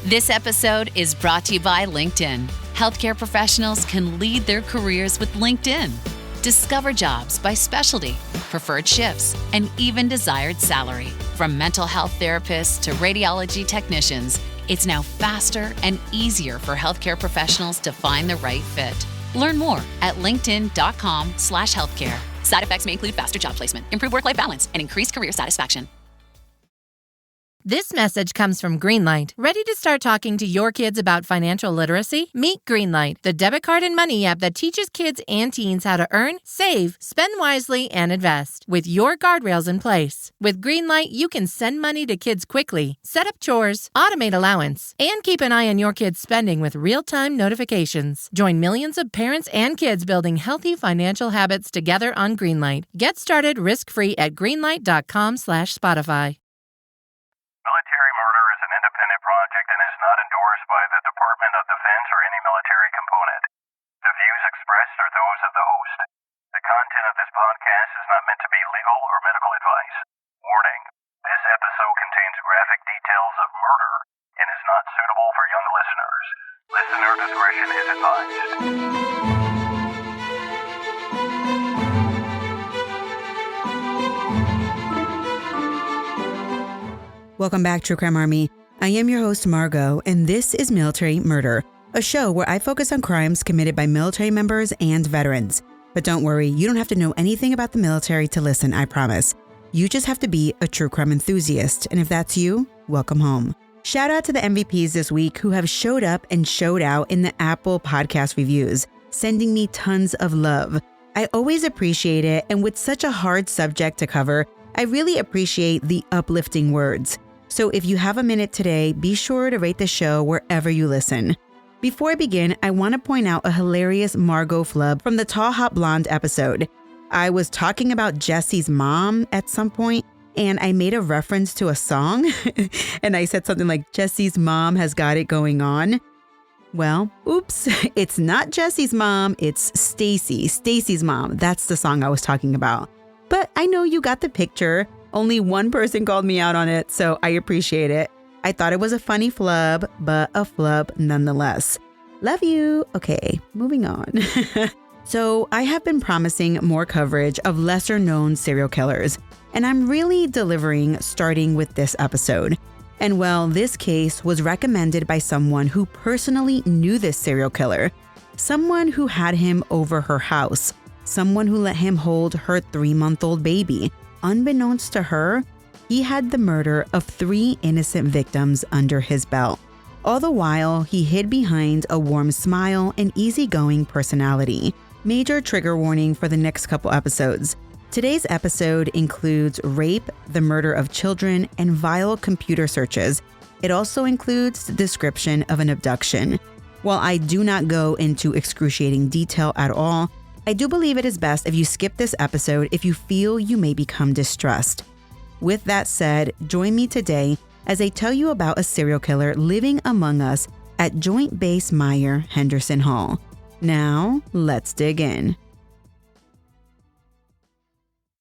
This episode is brought to you by LinkedIn. Healthcare professionals can lead their careers with LinkedIn. Discover jobs by specialty, preferred shifts, and even desired salary. From mental health therapists to radiology technicians, it's now faster and easier for healthcare professionals to find the right fit. Learn more at linkedin.com/healthcare. Side effects may include faster job placement, improved work-life balance, and increased career satisfaction. This message comes from Greenlight. Ready to start talking to your kids about financial literacy? Meet Greenlight, the debit card and money app that teaches kids and teens how to earn, save, spend wisely, and invest with your guardrails in place. With Greenlight, you can send money to kids quickly, set up chores, automate allowance, and keep an eye on your kids' spending with real-time notifications. Join millions of parents and kids building healthy financial habits together on Greenlight. Get started risk-free at greenlight.com/Spotify. Military murder is an independent project and is not endorsed by the Department of Defense or any military component. The views expressed are those of the host. The content of this podcast is not meant to be legal or medical advice. Warning: this episode contains graphic details of murder and is not suitable for young listeners. Listener discretion is advised. Welcome back, True Crime Army. I am your host, Margot, and this is Military Murder, a show where I focus on crimes committed by military members and veterans. But don't worry, you don't have to know anything about the military to listen, I promise. You just have to be a true crime enthusiast, and if that's you, welcome home. Shout out to the MVPs this week who have showed up and showed out in the Apple Podcast reviews, sending me tons of love. I always appreciate it, and with such a hard subject to cover, I really appreciate the uplifting words. So if you have a minute today, be sure to rate the show wherever you listen. Before I begin, I want to point out a hilarious Margot flub from the Tall Hot Blonde episode. I was talking about Jesse's mom at some point, and I made a reference to a song, and I said something like, Jesse's mom has got it going on. Well, oops, it's not Jesse's mom, it's Stacy's mom. That's the song I was talking about. But I know you got the picture. Only one person called me out on it, so I appreciate it. I thought it was a funny flub, but a flub nonetheless. Love you. Okay, moving on. So I have been promising more coverage of lesser known serial killers, and I'm really delivering starting with this episode. And well, this case was recommended by someone who personally knew this serial killer, someone who had him over her house, someone who let him hold her 3-month-old baby. Unbeknownst to her, he had the murder of 3 innocent victims under his belt. All the while, he hid behind a warm smile and easygoing personality. Major trigger warning for the next couple episodes. Today's episode includes rape, the murder of children, and vile computer searches. It also includes the description of an abduction. While I do not go into excruciating detail at all, I do believe it is best if you skip this episode if you feel you may become distressed. With that said, join me today as I tell you about a serial killer living among us at Joint Base Myer-Henderson Hall. Now, let's dig in.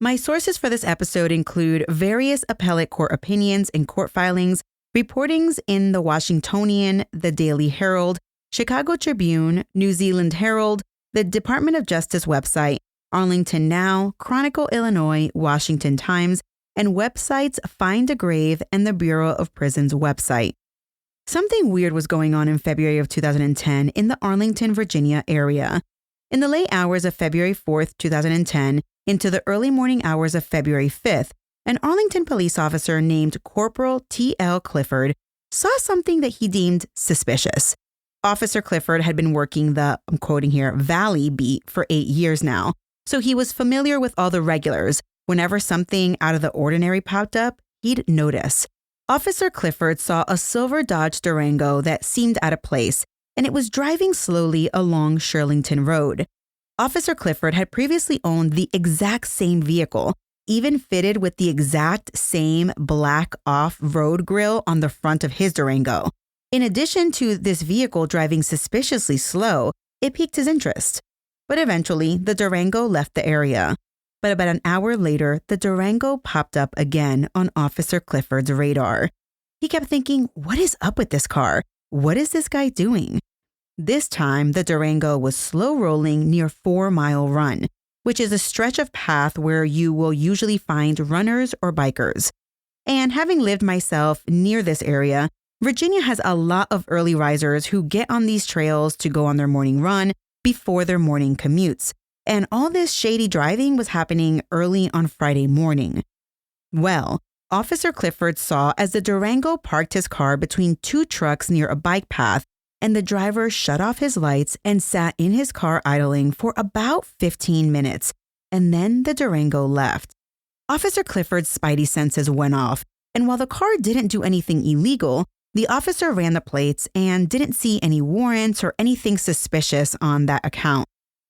My sources for this episode include various appellate court opinions and court filings, reportings in the Washingtonian, the Daily Herald, Chicago Tribune, New Zealand Herald, the Department of Justice website, Arlington Now, Chronicle Illinois, Washington Times, and websites Find a Grave and the Bureau of Prisons website. Something weird was going on in February of 2010 in the Arlington, Virginia area. In the late hours of February 4th, 2010, into the early morning hours of February 5th, an Arlington police officer named Corporal T.L. Clifford saw something that he deemed suspicious. Officer Clifford had been working the, I'm quoting here, Valley beat for 8 years now, so he was familiar with all the regulars. Whenever something out of the ordinary popped up, he'd notice. Officer Clifford saw a silver Dodge Durango that seemed out of place, and it was driving slowly along Shirlington Road. Officer Clifford had previously owned the exact same vehicle, even fitted with the exact same black off-road grille on the front of his Durango. In addition to this vehicle driving suspiciously slow, it piqued his interest. But eventually, the Durango left the area. But about an hour later, the Durango popped up again on Officer Clifford's radar. He kept thinking, what is up with this car? what is this guy doing? This time, the Durango was slow rolling near 4 Mile Run, which is a stretch of path where you will usually find runners or bikers. And having lived myself near this area, Virginia has a lot of early risers who get on these trails to go on their morning run before their morning commutes. And all this shady driving was happening early on Friday morning. Well, Officer Clifford saw as the Durango parked his car between 2 trucks near a bike path, and the driver shut off his lights and sat in his car idling for about 15 minutes, and then the Durango left. Officer Clifford's spidey senses went off, and while the car didn't do anything illegal, the officer ran the plates and didn't see any warrants or anything suspicious on that account.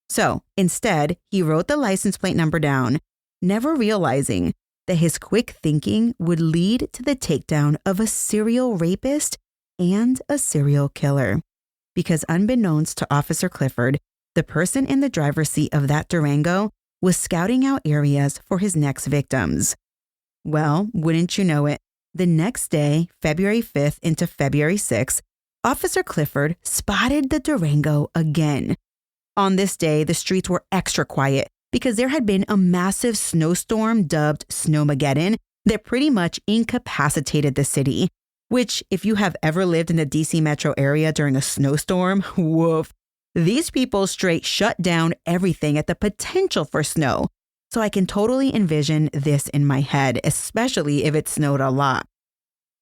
So instead, he wrote the license plate number down, never realizing that his quick thinking would lead to the takedown of a serial rapist and a serial killer. Because unbeknownst to Officer Clifford, the person in the driver's seat of that Durango was scouting out areas for his next victims. Well, wouldn't you know it, the next day, February 5th into February 6th, Officer Clifford spotted the Durango again. On this day, the streets were extra quiet because there had been a massive snowstorm dubbed Snowmageddon that pretty much incapacitated the city, which, if you have ever lived in the DC metro area during a snowstorm, woof, these people straight shut down everything at the potential for snow. So I can totally envision this in my head, especially if it snowed a lot.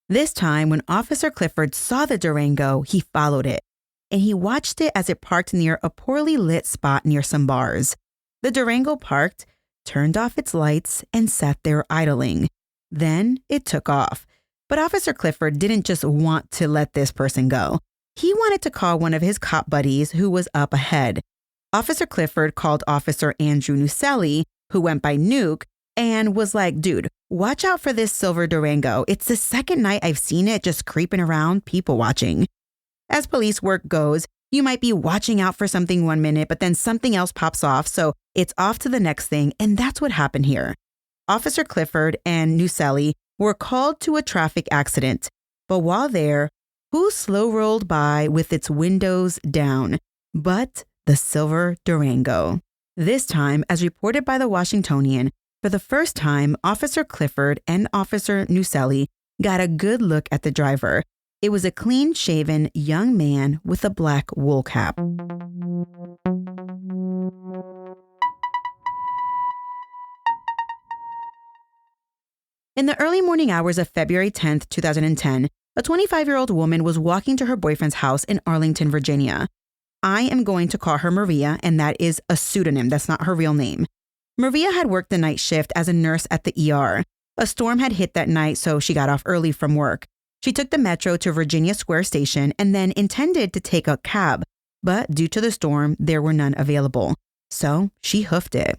This time, when Officer Clifford saw the Durango, he followed it, and he watched it as it parked near a poorly lit spot near some bars. The Durango parked, turned off its lights, and sat there idling. Then it took off. But Officer Clifford didn't just want to let this person go. He wanted to call one of his cop buddies who was up ahead. Officer Clifford called Officer Andrew Nuselli, who went by Nuke, and was like, dude, watch out for this silver Durango. It's the second night I've seen it just creeping around, people watching. As police work goes, you might be watching out for something one minute, but then something else pops off, so it's off to the next thing, and that's what happened here. Officer Clifford and Nuselli were called to a traffic accident, but while there, who slow rolled by with its windows down but the silver Durango? This time, as reported by the Washingtonian, for the first time, Officer Clifford and Officer Nuselli got a good look at the driver. It was a clean-shaven young man with a black wool cap. In the early morning hours of February 10th, 2010, a 25-year-old woman was walking to her boyfriend's house in Arlington, Virginia. I am going to call her Maria, and that is a pseudonym. That's not her real name. Maria had worked the night shift as a nurse at the ER. A storm had hit that night, so she got off early from work. She took the metro to Virginia Square Station and then intended to take a cab, but due to the storm, there were none available. So she hoofed it.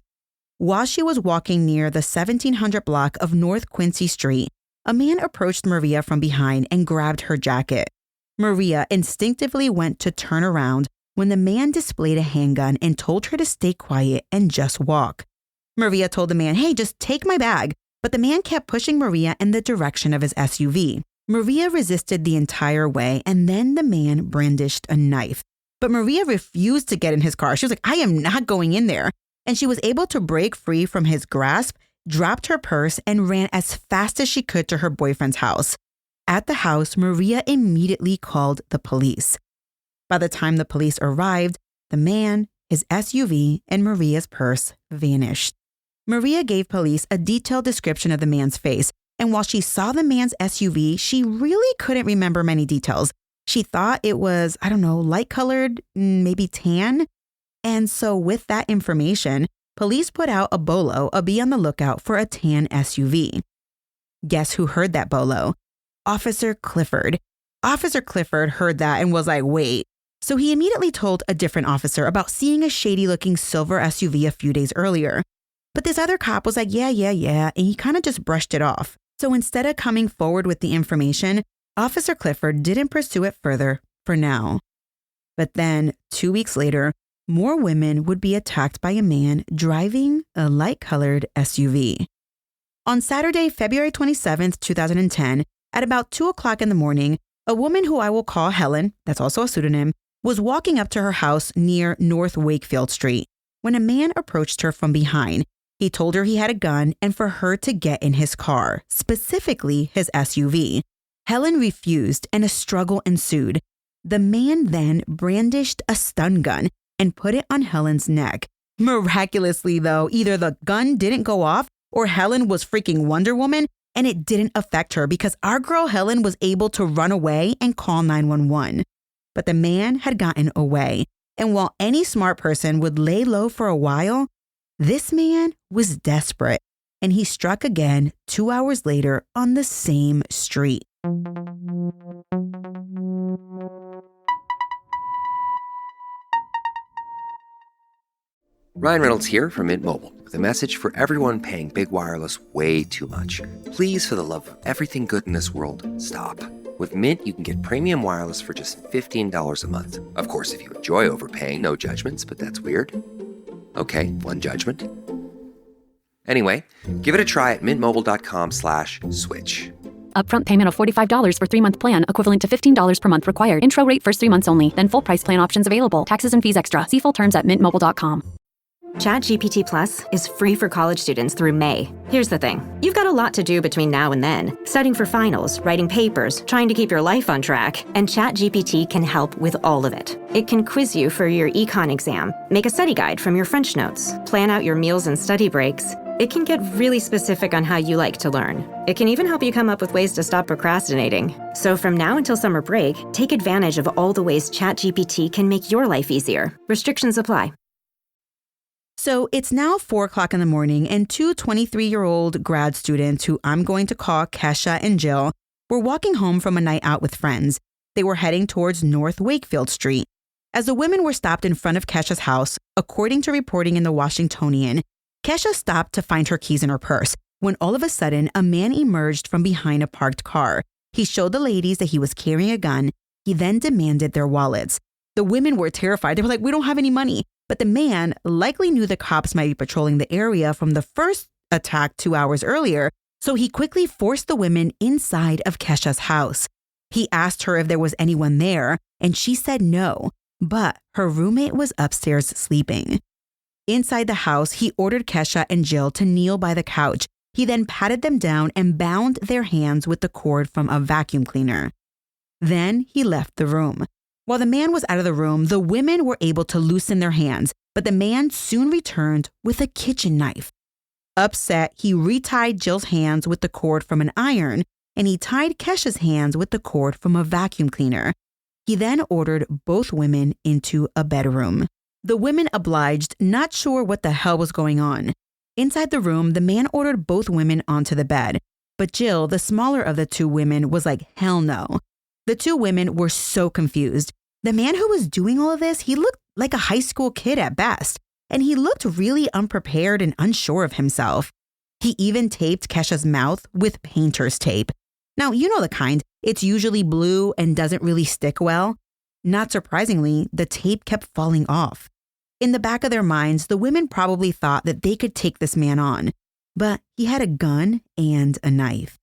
While she was walking near the 1700 block of North Quincy Street, a man approached Maria from behind and grabbed her jacket. Maria instinctively went to turn around when the man displayed a handgun and told her to stay quiet and just walk. Maria told the man, hey, just take my bag, but the man kept pushing Maria in the direction of his SUV. Maria resisted the entire way, and then the man brandished a knife. But Maria refused to get in his car. She was like, I am not going in there. And she was able to break free from his grasp, dropped her purse, and ran as fast as she could to her boyfriend's house. At the house, Maria immediately called the police. By the time the police arrived, the man, his SUV, and Maria's purse vanished. Maria gave police a detailed description of the man's face, and while she saw the man's SUV, she really couldn't remember many details. She thought it was, light-colored, maybe tan. And so with that information, police put out a bolo, a be on the lookout for a tan SUV. Guess who heard that bolo? Officer Clifford. Officer Clifford heard that and was like, wait. So he immediately told a different officer about seeing a shady-looking silver SUV a few days earlier. But this other cop was like, yeah, and he kind of just brushed it off. So instead of coming forward with the information, Officer Clifford didn't pursue it further for now. But then, 2 weeks later, more women would be attacked by a man driving a light-colored SUV. On Saturday, February 27th, 2010, at about 2 o'clock in the morning, A woman who I will call Helen, that's also a pseudonym, was walking up to her house near North Wakefield Street when a man approached her from behind. He told her he had a gun and for her to get in his car, specifically his SUV. Helen refused and a struggle ensued. The man then brandished a stun gun and put it on Helen's neck. Miraculously, though, either the gun didn't go off or Helen was freaking Wonder Woman and it didn't affect her because our girl Helen was able to run away and call 911. But the man had gotten away. And while any smart person would lay low for a while, this man was desperate and he struck again 2 hours later on the same street. Ryan Reynolds here from Mint Mobile with a message for everyone paying big wireless way too much. Please, for the love of everything good in this world, stop. With Mint, you can get premium wireless for just $15 a month. Of course, if you enjoy overpaying, no judgments, but that's weird. Okay, one judgment. Anyway, give it a try at mintmobile.com/switch. Upfront payment of $45 for 3-month plan, equivalent to $15 per month required. Intro rate first 3 months only, then full price plan options available. Taxes and fees extra. See full terms at mintmobile.com. ChatGPT Plus is free for college students through May. Here's the thing. You've got a lot to do between now and then. Studying for finals, writing papers, trying to keep your life on track. And ChatGPT can help with all of it. It can quiz you for your econ exam, make a study guide from your French notes, plan out your meals and study breaks. It can get really specific on how you like to learn. It can even help you come up with ways to stop procrastinating. So from now until summer break, take advantage of all the ways ChatGPT can make your life easier. Restrictions apply. So it's now 4 o'clock in the morning and two 23-year-old grad students who I'm going to call Kesha and Jill were walking home from a night out with friends. They were heading towards North Wakefield Street. As the women were stopped in front of Kesha's house, according to reporting in the Washingtonian, Kesha stopped to find her keys in her purse when all of a sudden a man emerged from behind a parked car. He showed the ladies that he was carrying a gun. He then demanded their wallets. The women were terrified. They were like, "We don't have any money." But the man likely knew the cops might be patrolling the area from the first attack 2 hours earlier, so he quickly forced the women inside of Kesha's house. He asked her if there was anyone there, and she said no, but her roommate was upstairs sleeping. Inside the house, he ordered Kesha and Jill to kneel by the couch. He then patted them down and bound their hands with the cord from a vacuum cleaner. Then he left the room. While the man was out of the room, the women were able to loosen their hands, but the man soon returned with a kitchen knife. Upset, he retied Jill's hands with the cord from an iron, and he tied Kesha's hands with the cord from a vacuum cleaner. He then ordered both women into a bedroom. The women obliged, not sure what the hell was going on. Inside the room, the man ordered both women onto the bed, but Jill, the smaller of the two women, was like, hell no. The two women were so confused. The man who was doing all of this, he looked like a high school kid at best, and he looked really unprepared and unsure of himself. He even taped Kesha's mouth with painter's tape. Now, you know the kind. It's usually blue and doesn't really stick well. Not surprisingly, the tape kept falling off. In the back of their minds, the women probably thought that they could take this man on, but he had a gun and a knife.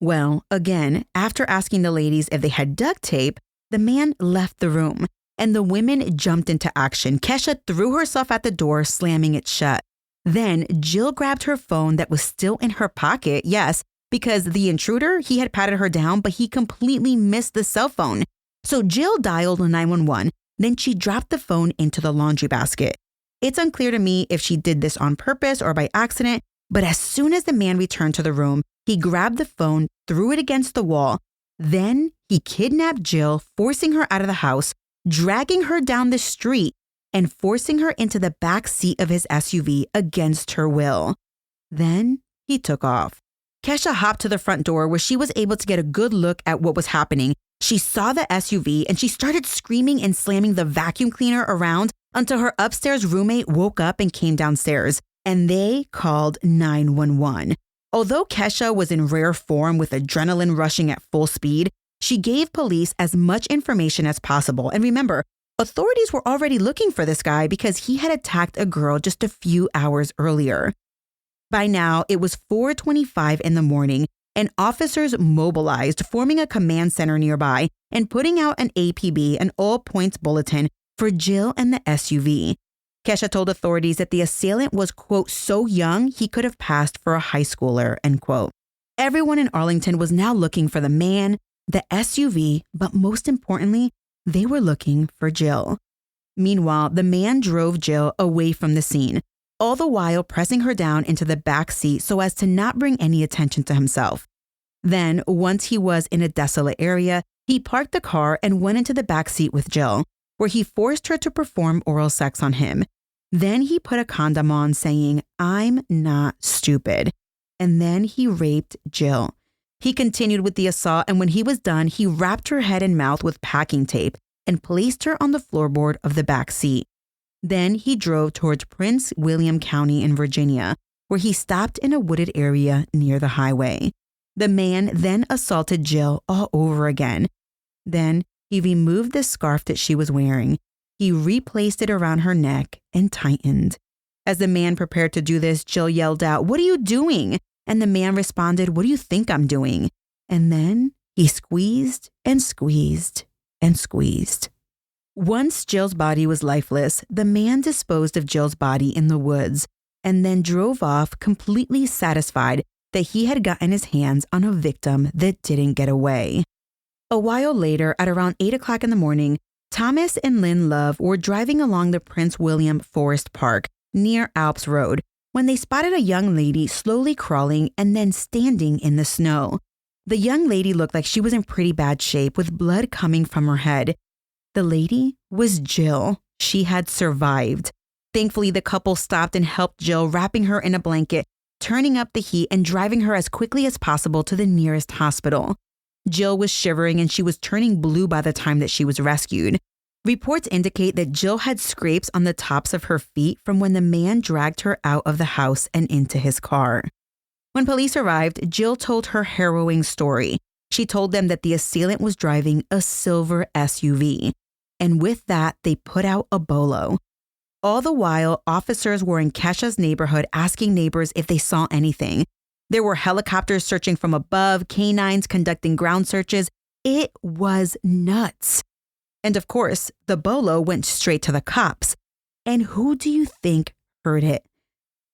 Well, again, after asking the ladies if they had duct tape, the man left the room, and the women jumped into action. Kesha threw herself at the door, slamming it shut. Then Jill grabbed her phone that was still in her pocket, yes, because the intruder, he had patted her down, but he completely missed the cell phone. So Jill dialed 911, then she dropped the phone into the laundry basket. It's unclear to me if she did this on purpose or by accident, but as soon as the man returned to the room, he grabbed the phone, threw it against the wall. Then he kidnapped Jill, forcing her out of the house, dragging her down the street, and forcing her into the back seat of his SUV against her will. Then he took off. Kesha hopped to the front door where she was able to get a good look at what was happening. She saw the SUV and she started screaming and slamming the vacuum cleaner around until her upstairs roommate woke up and came downstairs, and they called 911. Although Kesha was in rare form with adrenaline rushing at full speed, she gave police as much information as possible. And remember, authorities were already looking for this guy because he had attacked a girl just a few hours earlier. By now, it was 4:25 in the morning, and officers mobilized, forming a command center nearby and putting out an APB, an all-points bulletin, for Jill and the SUV. Kesha told authorities that the assailant was, quote, so young he could have passed for a high schooler, end quote. Everyone in Arlington was now looking for the man, the SUV, but most importantly, they were looking for Jill. Meanwhile, the man drove Jill away from the scene, all the while pressing her down into the back seat so as to not bring any attention to himself. Then, once he was in a desolate area, he parked the car and went into the back seat with Jill, where he forced her to perform oral sex on him. Then he put a condom on, saying, "I'm not stupid." And then he raped Jill. He continued with the assault, and when he was done, he wrapped her head and mouth with packing tape and placed her on the floorboard of the back seat. Then he drove towards Prince William County in Virginia, where he stopped in a wooded area near the highway. The man then assaulted Jill all over again. Then he removed the scarf that she was wearing. He replaced it around her neck and tightened. As the man prepared to do this, Jill yelled out, "What are you doing?" And the man responded, "What do you think I'm doing?" And then he squeezed and squeezed and squeezed. Once Jill's body was lifeless, the man disposed of Jill's body in the woods and then drove off, completely satisfied that he had gotten his hands on a victim that didn't get away. A while later, at around 8 o'clock in the morning, Thomas and Lynn Love were driving along the Prince William Forest Park near Alps Road when they spotted a young lady slowly crawling and then standing in the snow. The young lady looked like she was in pretty bad shape, with blood coming from her head. The lady was Jill. She had survived. Thankfully, the couple stopped and helped Jill, wrapping her in a blanket, turning up the heat and driving her as quickly as possible to the nearest hospital. Jill was shivering and she was turning blue by the time that she was rescued. Reports indicate that Jill had scrapes on the tops of her feet from when the man dragged her out of the house and into his car. When police arrived, Jill told her harrowing story. She told them that the assailant was driving a silver SUV. And with that, they put out a bolo. All the while, officers were in Kesha's neighborhood asking neighbors if they saw anything. There were helicopters searching from above, canines conducting ground searches. It was nuts. And of course, the bolo went straight to the cops. And who do you think heard it?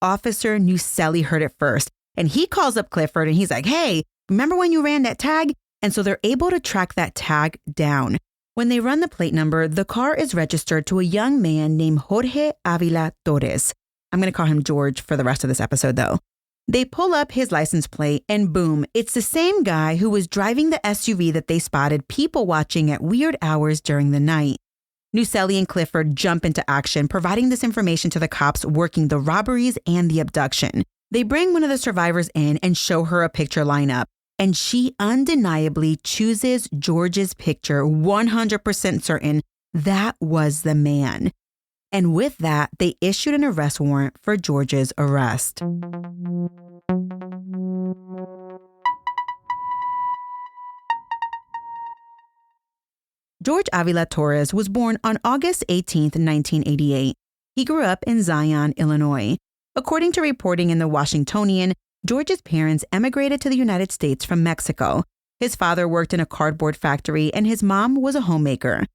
Officer Nuselli heard it first. And he calls up Clifford and he's like, "Hey, remember when you ran that tag?" And so they're able to track that tag down. When they run the plate number, the car is registered to a young man named Jorge Avila Torrez. I'm going to call him George for the rest of this episode, though. They pull up his license plate and boom, it's the same guy who was driving the SUV that they spotted people watching at weird hours during the night. Nuselli and Clifford jump into action, providing this information to the cops working the robberies and the abduction. They bring one of the survivors in and show her a picture lineup, and she undeniably chooses George's picture, 100% certain that was the man. And with that, they issued an arrest warrant for George's arrest. Jorge Avila Torrez was born on August 18, 1988. He grew up in Zion, Illinois. According to reporting in the Washingtonian, George's parents emigrated to the United States from Mexico. His father worked in a cardboard factory and his mom was a homemaker.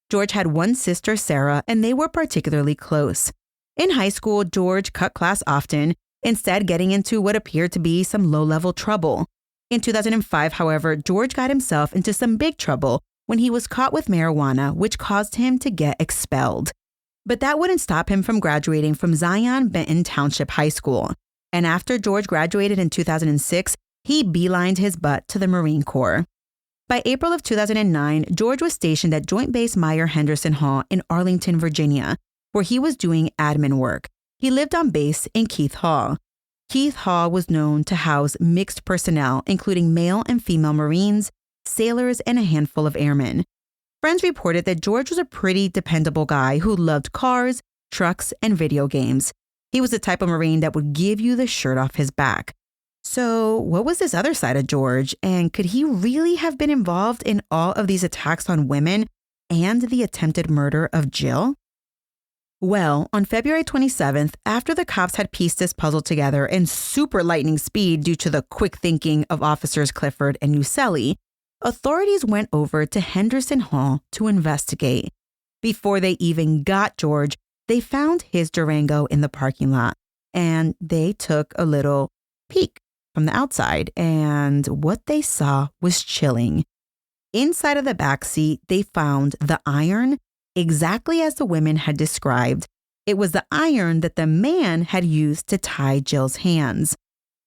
George had one sister, Sarah, and they were particularly close. In high school, George cut class often, instead getting into what appeared to be some low-level trouble. In 2005, however, George got himself into some big trouble when he was caught with marijuana, which caused him to get expelled. But that wouldn't stop him from graduating from Zion Benton Township High School. And after George graduated in 2006, he beelined his butt to the Marine Corps. By April of 2009, George was stationed at Joint Base Myer-Henderson Hall in Arlington, Virginia, where he was doing admin work. He lived on base in Keith Hall. Keith Hall was known to house mixed personnel, including male and female Marines, sailors, and a handful of airmen. Friends reported that George was a pretty dependable guy who loved cars, trucks, and video games. He was the type of Marine that would give you the shirt off his back. So what was this other side of George, and could he really have been involved in all of these attacks on women and the attempted murder of Jill? Well, on February 27th, after the cops had pieced this puzzle together in super lightning speed due to the quick thinking of officers Clifford and Uselli, authorities went over to Henderson Hall to investigate. Before they even got George, they found his Durango in the parking lot, and they took a little peek from the outside, and what they saw was chilling. Inside of the backseat, they found the iron exactly as the women had described. It was the iron that the man had used to tie Jill's hands.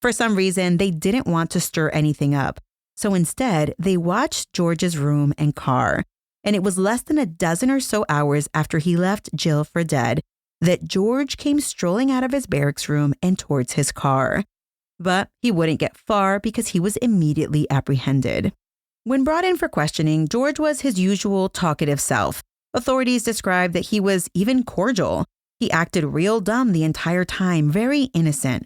For some reason, they didn't want to stir anything up, so instead, they watched George's room and car. And it was less than a dozen or so hours after he left Jill for dead that George came strolling out of his barracks room and towards his car. But he wouldn't get far because he was immediately apprehended. When brought in for questioning, George was his usual talkative self. Authorities described that he was even cordial. He acted real dumb the entire time, very innocent.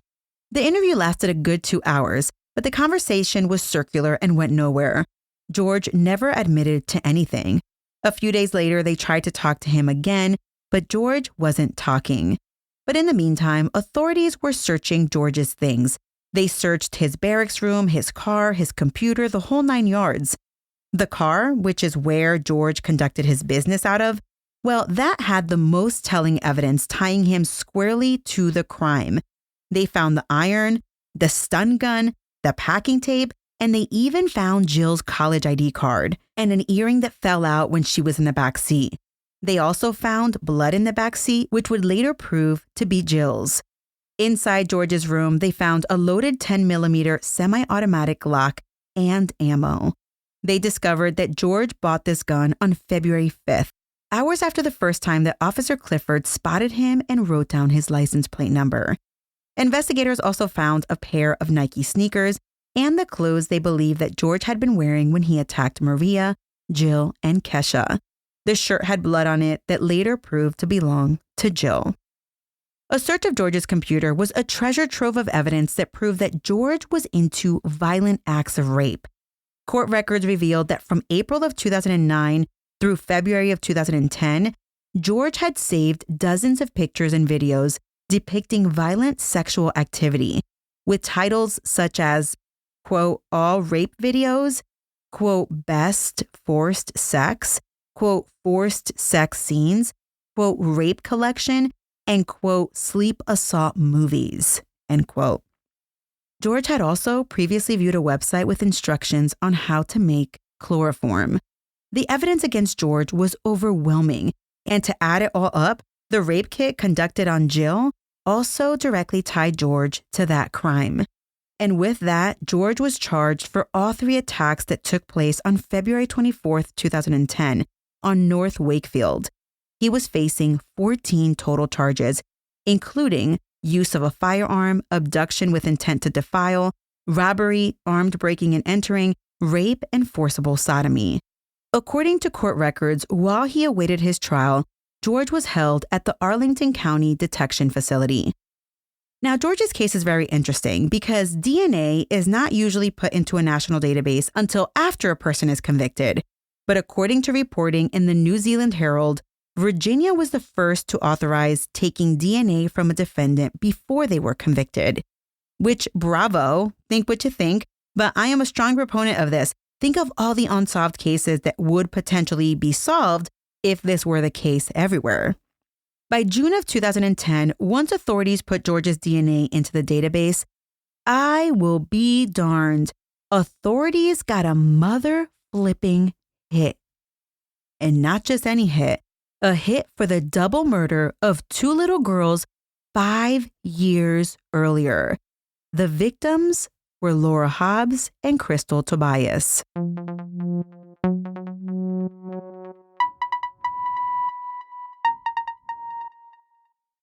The interview lasted a good 2 hours, but the conversation was circular and went nowhere. George never admitted to anything. A few days later, they tried to talk to him again, but George wasn't talking. But in the meantime, authorities were searching George's things. They searched his barracks room, his car, his computer, the whole 9 yards. The car, which is where George conducted his business out of, well, that had the most telling evidence tying him squarely to the crime. They found the iron, the stun gun, the packing tape, and they even found Jill's college ID card and an earring that fell out when she was in the back seat. They also found blood in the back seat, which would later prove to be Jill's. Inside George's room, they found a loaded 10mm semi-automatic Glock and ammo. They discovered that George bought this gun on February 5th, hours after the first time that Officer Clifford spotted him and wrote down his license plate number. Investigators also found a pair of Nike sneakers and the clothes they believe that George had been wearing when he attacked Maria, Jill, and Kesha. The shirt had blood on it that later proved to belong to Jill. A search of George's computer was a treasure trove of evidence that proved that George was into violent acts of rape. Court records revealed that from April of 2009 through February of 2010, George had saved dozens of pictures and videos depicting violent sexual activity, with titles such as, quote, all rape videos, quote, best forced sex, quote, forced sex scenes, quote, rape collection, and, quote, sleep assault movies, end quote. George had also previously viewed a website with instructions on how to make chloroform. The evidence against George was overwhelming, and to add it all up, the rape kit conducted on Jill also directly tied George to that crime. And with that, George was charged for all 3 attacks that took place on February 24th, 2010, on North Wakefield. He was facing 14 total charges, including use of a firearm, abduction with intent to defile, robbery, armed breaking and entering, rape, and forcible sodomy. According to court records, while he awaited his trial, George was held at the Arlington County Detection Facility. Now, George's case is very interesting because DNA is not usually put into a national database until after a person is convicted. But according to reporting in the New Zealand Herald, Virginia was the first to authorize taking DNA from a defendant before they were convicted. Which, bravo, think what you think, but I am a strong proponent of this. Think of all the unsolved cases that would potentially be solved if this were the case everywhere. By June of 2010, once authorities put George's DNA into the database, I will be darned, authorities got a mother-flipping hit. And not just any hit. A hit for the double murder of 2 little girls 5 years earlier. The victims were Laura Hobbs and Krystal Tobias.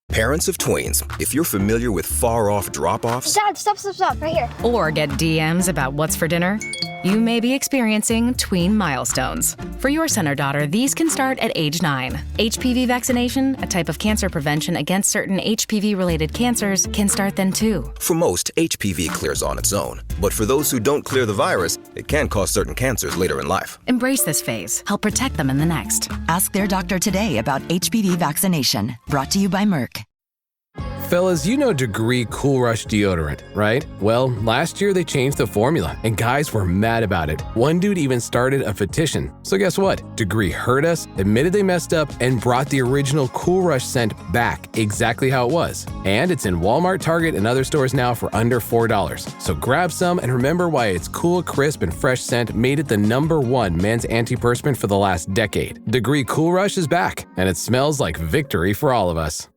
Parents of tweens, if you're familiar with far-off drop-offs... Dad, stop, right here. Or get DMs about what's for dinner... You may be experiencing tween milestones. For your son or daughter, these can start at age 9. HPV vaccination, a type of cancer prevention against certain HPV-related cancers, can start then too. For most, HPV clears on its own. But for those who don't clear the virus, it can cause certain cancers later in life. Embrace this phase. Help protect them in the next. Ask their doctor today about HPV vaccination. Brought to you by Merck. Fellas, you know Degree Cool Rush deodorant, right? Well, last year they changed the formula, and guys were mad about it. One dude even started a petition. So guess what? Degree heard us, admitted they messed up, and brought the original Cool Rush scent back exactly how it was. And it's in Walmart, Target, and other stores now for under $4. So grab some and remember why its cool, crisp, and fresh scent made it the #1 men's antiperspirant for the last decade. Degree Cool Rush is back, and it smells like victory for all of us.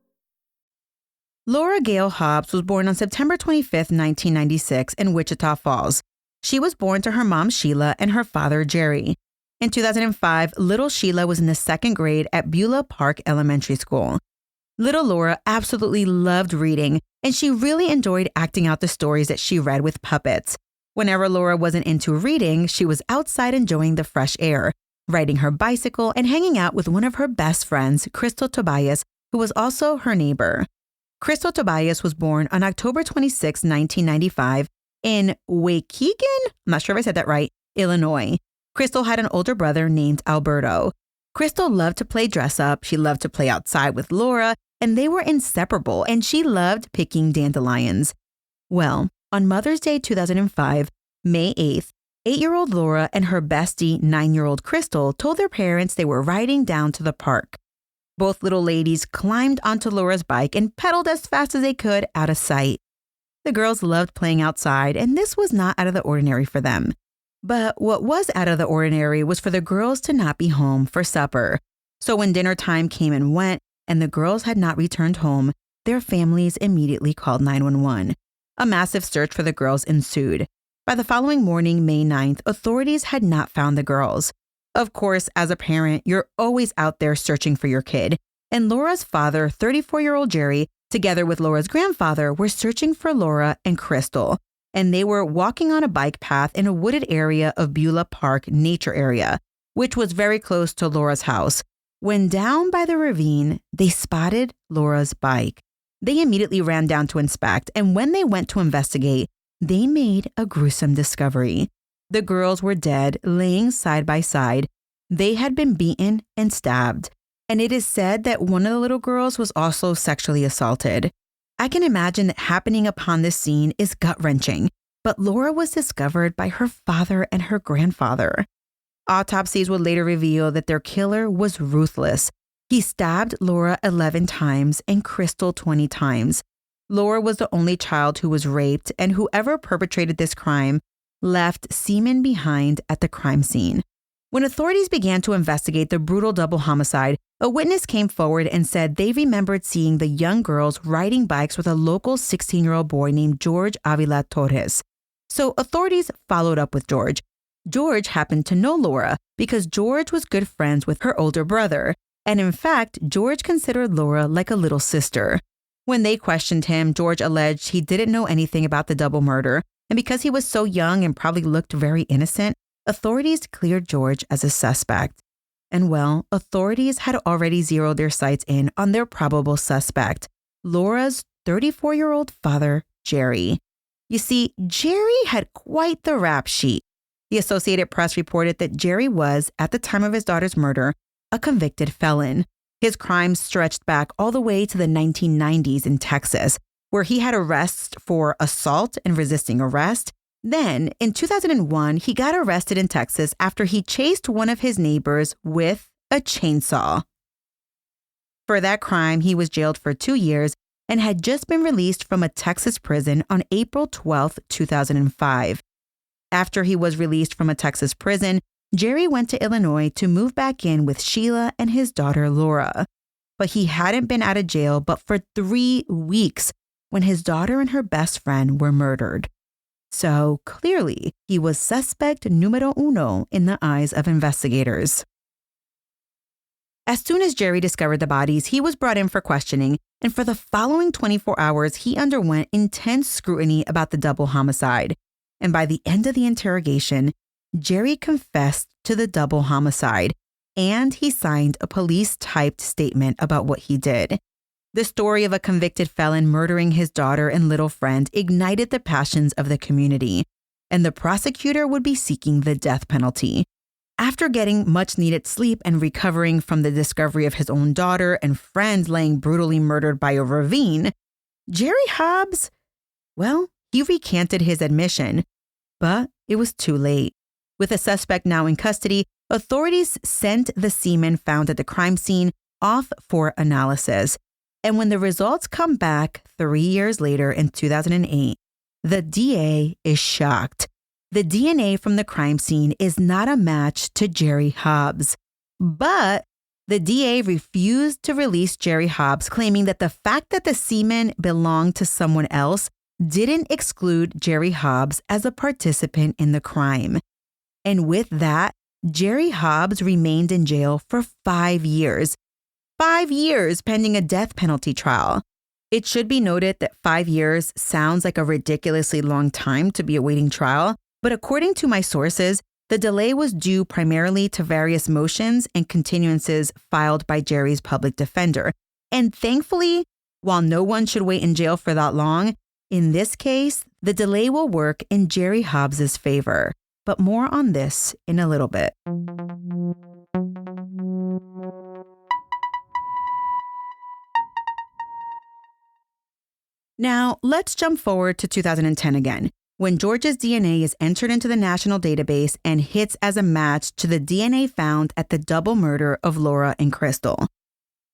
Laura Gail Hobbs was born on September 25, 1996 in Wichita Falls. She was born to her mom, Sheila, and her father, Jerry. In 2005, little Sheila was in the 2nd grade at Beulah Park Elementary School. Little Laura absolutely loved reading, and she really enjoyed acting out the stories that she read with puppets. Whenever Laura wasn't into reading, she was outside enjoying the fresh air, riding her bicycle, and hanging out with one of her best friends, Krystal Tobias, who was also her neighbor. Krystal Tobias was born on October 26, 1995 in Waukegan, I'm not sure if I said that right, Illinois. Krystal had an older brother named Alberto. Krystal loved to play dress up, she loved to play outside with Laura, and they were inseparable, and she loved picking dandelions. Well, on Mother's Day 2005, May 8th, 8-year-old Laura and her bestie, 9-year-old Krystal, told their parents they were riding down to the park. Both little ladies climbed onto Laura's bike and pedaled as fast as they could out of sight. The girls loved playing outside, and this was not out of the ordinary for them. But what was out of the ordinary was for the girls to not be home for supper. So when dinner time came and went, and the girls had not returned home, their families immediately called 911. A massive search for the girls ensued. By the following morning, May 9th, authorities had not found the girls. Of course, as a parent, you're always out there searching for your kid. And Laura's father, 34-year-old Jerry, together with Laura's grandfather, were searching for Laura and Krystal. And they were walking on a bike path in a wooded area of Beulah Park Nature Area, which was very close to Laura's house. When down by the ravine, they spotted Laura's bike. They immediately ran down to inspect, and when they went to investigate, they made a gruesome discovery. The girls were dead, laying side by side. They had been beaten and stabbed, and it is said that one of the little girls was also sexually assaulted. I can imagine that happening upon this scene is gut-wrenching, but Laura was discovered by her father and her grandfather. Autopsies would later reveal that their killer was ruthless. He stabbed Laura 11 times and Krystal 20 times. Laura was the only child who was raped, and whoever perpetrated this crime left semen behind at the crime scene. When authorities began to investigate the brutal double homicide, a witness came forward and said they remembered seeing the young girls riding bikes with a local 16-year-old boy named Jorge Avila Torrez. So authorities followed up with George. George happened to know Laura because George was good friends with her older brother. And in fact, George considered Laura like a little sister. When they questioned him, George alleged he didn't know anything about the double murder. And because he was so young and probably looked very innocent, authorities cleared George as a suspect. And well, authorities had already zeroed their sights in on their probable suspect, Laura's 34-year-old father, Jerry. You see, Jerry had quite the rap sheet. The Associated Press reported that Jerry was, at the time of his daughter's murder, a convicted felon. His crimes stretched back all the way to the 1990s in Texas, where he had arrests for assault and resisting arrest. Then, in 2001, he got arrested in Texas after he chased one of his neighbors with a chainsaw. For that crime, he was jailed for 2 years and had just been released from a Texas prison on April 12, 2005. After he was released from a Texas prison, Jerry went to Illinois to move back in with Sheila and his daughter, Laura. But he hadn't been out of jail but for 3 weeks when his daughter and her best friend were murdered. So clearly, he was suspect numero uno in the eyes of investigators. As soon as Jerry discovered the bodies, he was brought in for questioning, and for the following 24 hours, he underwent intense scrutiny about the double homicide. And by the end of the interrogation, Jerry confessed to the double homicide, and he signed a police-typed statement about what he did. The story of a convicted felon murdering his daughter and little friend ignited the passions of the community, and the prosecutor would be seeking the death penalty. After getting much-needed sleep and recovering from the discovery of his own daughter and friend laying brutally murdered by a ravine, Jerry Hobbs, well, he recanted his admission, but it was too late. With the suspect now in custody, authorities sent the semen found at the crime scene off for analysis. And when the results come back 3 years later in 2008, the DA is shocked. The DNA from the crime scene is not a match to Jerry Hobbs. But the DA refused to release Jerry Hobbs, claiming that the fact that the semen belonged to someone else didn't exclude Jerry Hobbs as a participant in the crime. And with that, Jerry Hobbs remained in jail for 5 years. 5 years pending a death penalty trial. It should be noted that 5 years sounds like a ridiculously long time to be awaiting trial, but according to my sources, the delay was due primarily to various motions and continuances filed by Jerry's public defender. And thankfully, while no one should wait in jail for that long, in this case, the delay will work in Jerry Hobbs's favor. But more on this in a little bit. Now, let's jump forward to 2010 again, when George's DNA is entered into the national database and hits as a match to the DNA found at the double murder of Laura and Krystal.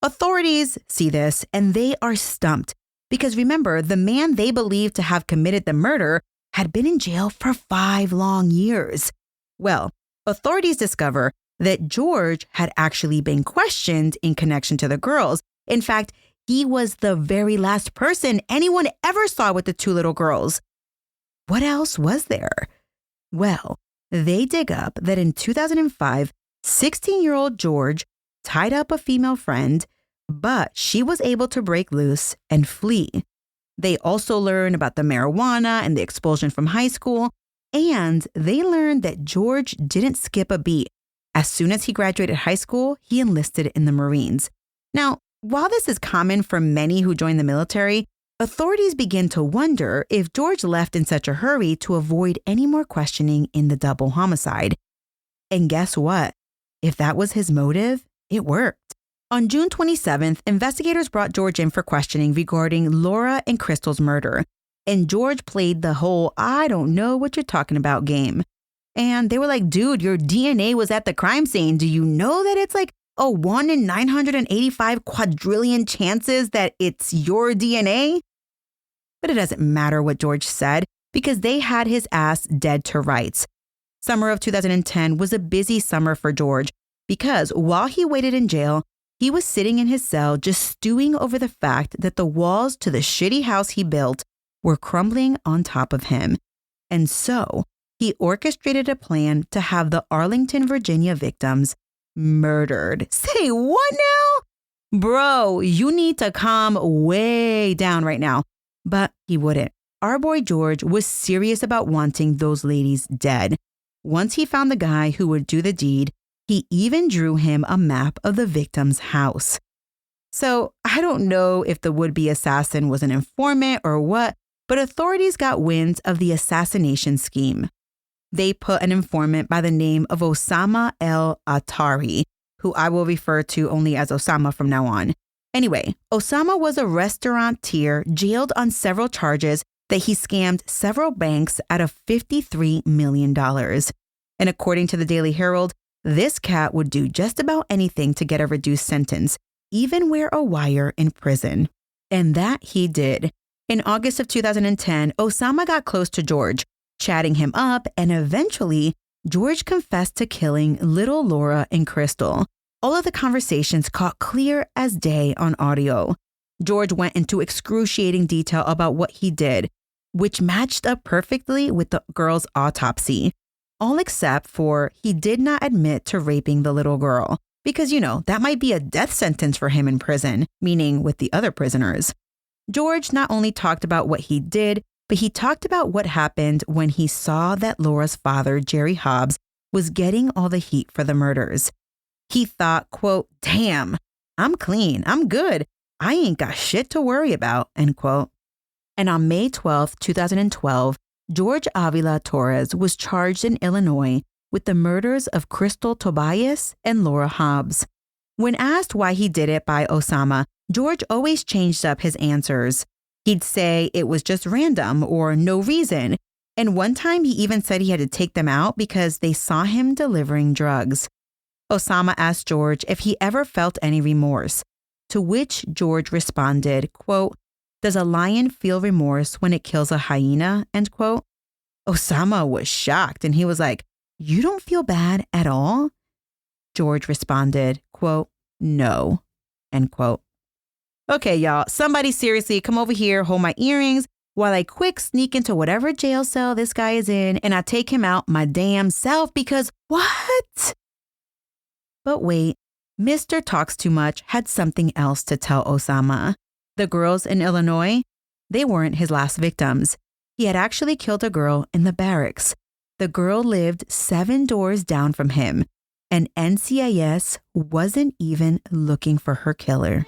Authorities see this and they are stumped because remember, the man they believe to have committed the murder had been in jail for 5 long years. Well, authorities discover that George had actually been questioned in connection to the girls. In fact, he was the very last person anyone ever saw with the 2 little girls. What else was there? Well, they dig up that in 2005, 16-year-old George tied up a female friend, but she was able to break loose and flee. They also learn about the marijuana and the expulsion from high school, and they learned that George didn't skip a beat. As soon as he graduated high school, he enlisted in the Marines. Now, while this is common for many who join the military, authorities begin to wonder if George left in such a hurry to avoid any more questioning in the double homicide. And guess what? If that was his motive, it worked. On June 27th, investigators brought George in for questioning regarding Laura and Krystal's murder. And George played the whole "I don't know what you're talking about" game. And they were like, dude, your DNA was at the crime scene. Do you know that it's like a 1 in 985 quadrillion chances that it's your DNA? But it doesn't matter what George said because they had his ass dead to rights. Summer of 2010 was a busy summer for George because while he waited in jail, he was sitting in his cell just stewing over the fact that the walls to the shitty house he built were crumbling on top of him. And so he orchestrated a plan to have the Arlington, Virginia victims murdered. Say what now? Bro, you need to calm way down right now. But he wouldn't. Our boy George was serious about wanting those ladies dead. Once he found the guy who would do the deed, he even drew him a map of the victim's house. So I don't know if the would-be assassin was an informant or what, but authorities got wind of the assassination scheme. They put an informant by the name of Osama el-Attari, who I will refer to only as Osama from now on. Anyway, Osama was a restaurateur jailed on several charges that he scammed several banks out of $53 million. And according to the Daily Herald, this cat would do just about anything to get a reduced sentence, even wear a wire in prison. And that he did. In August of 2010, Osama got close to George, chatting him up, and eventually, George confessed to killing little Laura and Krystal. All of the conversations caught clear as day on audio. George went into excruciating detail about what he did, which matched up perfectly with the girl's autopsy. All except for he did not admit to raping the little girl. Because, that might be a death sentence for him in prison, meaning with the other prisoners. George not only talked about what he did, but he talked about what happened when he saw that Laura's father, Jerry Hobbs, was getting all the heat for the murders. He thought, quote, damn, I'm clean, I'm good, I ain't got shit to worry about, end quote. And on May 12, 2012, Jorge Avila Torrez was charged in Illinois with the murders of Krystal Tobias and Laura Hobbs. When asked why he did it by Osama, George always changed up his answers. He'd say it was just random or no reason. And one time he even said he had to take them out because they saw him delivering drugs. Osama asked George if he ever felt any remorse, to which George responded, quote, does a lion feel remorse when it kills a hyena, end quote. Osama was shocked and he was like, you don't feel bad at all? George responded, quote, no, end quote. Okay, y'all, somebody seriously come over here, hold my earrings while I quick sneak into whatever jail cell this guy is in and I take him out my damn self because what? But wait, Mr. Talks Too Much had something else to tell Osama. The girls in Illinois, they weren't his last victims. He had actually killed a girl in the barracks. The girl lived 7 doors down from him, and NCIS wasn't even looking for her killer.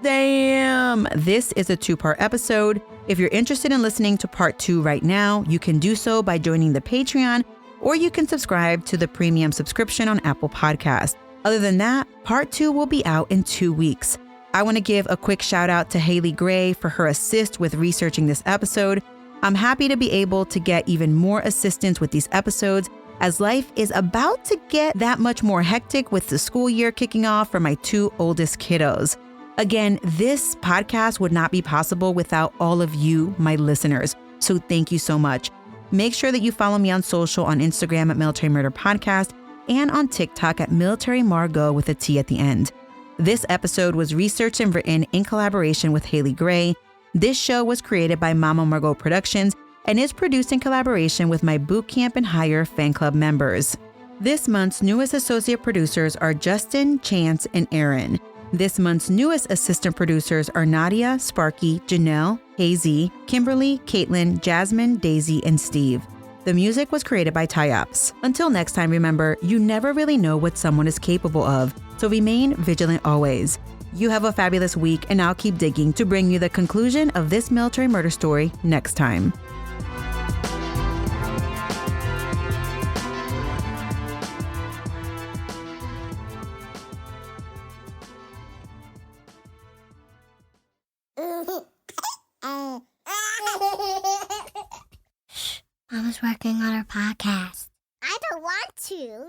Damn! This is a 2-part episode. If you're interested in listening to part 2 right now, you can do so by joining the Patreon, or you can subscribe to the premium subscription on Apple Podcasts. Other than that, part 2 will be out in 2 weeks. I want to give a quick shout out to Haley Gray for her assist with researching this episode. I'm happy to be able to get even more assistance with these episodes as life is about to get that much more hectic with the school year kicking off for my 2 oldest kiddos. Again, this podcast would not be possible without all of you, my listeners. So thank you so much. Make sure that you follow me on social on Instagram at Military Murder Podcast and on TikTok at Military Margot with a T at the end. This episode was researched and written in collaboration with Haley Gray. This show was created by Mama Margot Productions and is produced in collaboration with my Boot Camp and Hire fan club members. This month's newest associate producers are Justin, Chance, and Aaron. This month's newest assistant producers are Nadia, Sparky, Janelle, Hazy, Kimberly, Caitlin, Jasmine, Daisy, and Steve. The music was created by Ty-Ops. Until next time, remember, you never really know what someone is capable of, so remain vigilant always. You have a fabulous week, and I'll keep digging to bring you the conclusion of this military murder story next time. Mama's working on her podcast. I don't want to.